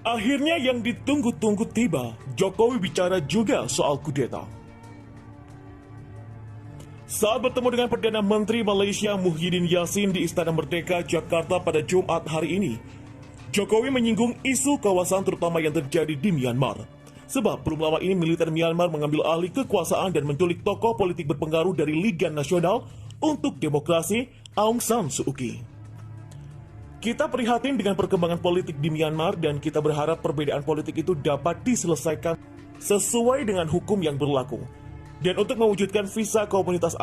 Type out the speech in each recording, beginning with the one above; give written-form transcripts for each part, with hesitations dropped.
Akhirnya yang ditunggu-tunggu tiba, Jokowi bicara juga soal kudeta. Saat bertemu dengan Perdana Menteri Malaysia Muhyiddin Yassin di Istana Merdeka, Jakarta pada Jumat hari ini, Jokowi menyinggung isu kawasan terutama yang terjadi di Myanmar. Sebab belum lama ini militer Myanmar mengambil alih kekuasaan dan menculik tokoh politik berpengaruh dari Liga Nasional untuk Demokrasi Aung San Suu Kyi. Kita prihatin dengan perkembangan politik di Myanmar dan kita berharap perbedaan politik itu dapat diselesaikan sesuai dengan hukum yang berlaku. Dan untuk mewujudkan visi komunitas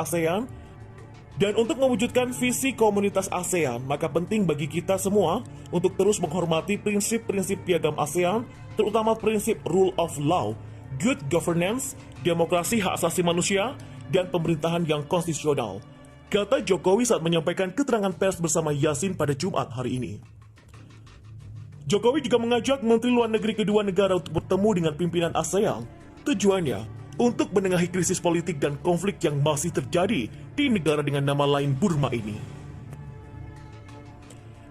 ASEAN, maka penting bagi kita semua untuk terus menghormati prinsip-prinsip piagam ASEAN, terutama prinsip rule of law, good governance, demokrasi hak asasi manusia, dan pemerintahan yang konstitusional, kata Jokowi saat menyampaikan keterangan pers bersama Yassin pada Jumat hari ini. Jokowi juga mengajak Menteri Luar Negeri kedua negara untuk bertemu dengan pimpinan ASEAN. Tujuannya untuk menengahi krisis politik dan konflik yang masih terjadi di negara dengan nama lain Burma ini.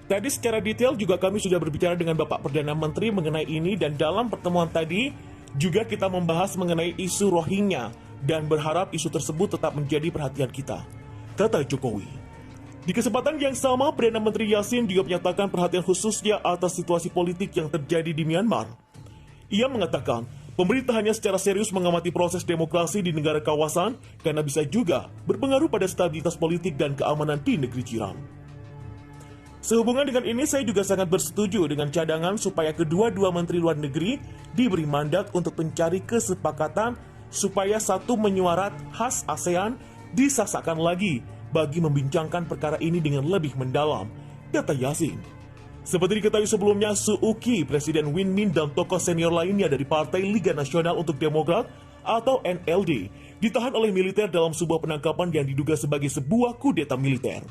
Tadi secara detail juga kami sudah berbicara dengan Bapak Perdana Menteri mengenai ini, dan dalam pertemuan tadi juga kita membahas mengenai isu Rohingya dan berharap isu tersebut tetap menjadi perhatian kita, kata Jokowi. Di kesempatan yang sama, Perdana Menteri Yassin juga menyatakan perhatian khususnya atas situasi politik yang terjadi di Myanmar. Ia mengatakan, pemerintahannya secara serius mengamati proses demokrasi di negara kawasan karena bisa juga berpengaruh pada stabilitas politik dan keamanan di negeri jiran. Sehubungan dengan ini, saya juga sangat bersetuju dengan cadangan supaya kedua-dua Menteri Luar Negeri diberi mandat untuk mencari kesepakatan supaya satu menyuarat khas ASEAN disahkan lagi bagi membincangkan perkara ini dengan lebih mendalam, kata Yassin. Seperti diketahui sebelumnya, Suu Kyi, Presiden Win Min, dan tokoh senior lainnya dari Partai Liga Nasional untuk Demokrat atau NLD ditahan oleh militer dalam sebuah penangkapan yang diduga sebagai sebuah kudeta militer.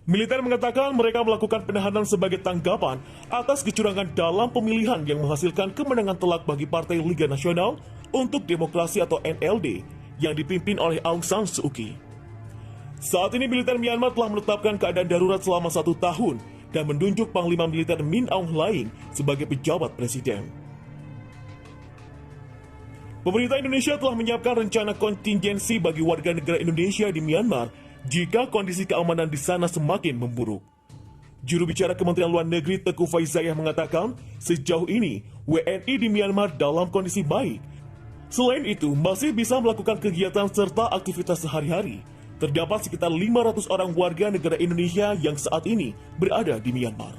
Militer mengatakan mereka melakukan penahanan sebagai tanggapan atas kecurangan dalam pemilihan yang menghasilkan kemenangan telak bagi Partai Liga Nasional untuk Demokrasi atau NLD yang dipimpin oleh Aung San Suu Kyi. Saat ini militer Myanmar telah menetapkan keadaan darurat selama 1 tahun dan menunjuk Panglima Militer Min Aung Hlaing sebagai pejabat presiden. Pemerintah Indonesia telah menyiapkan rencana kontingensi bagi warga negara Indonesia di Myanmar jika kondisi keamanan di sana semakin memburuk. Juru bicara Kementerian Luar Negeri Teuku Faizasyah mengatakan, sejauh ini WNI di Myanmar dalam kondisi baik. Selain itu, masih bisa melakukan kegiatan serta aktivitas sehari-hari. Terdapat sekitar 500 orang warga negara Indonesia yang saat ini berada di Myanmar.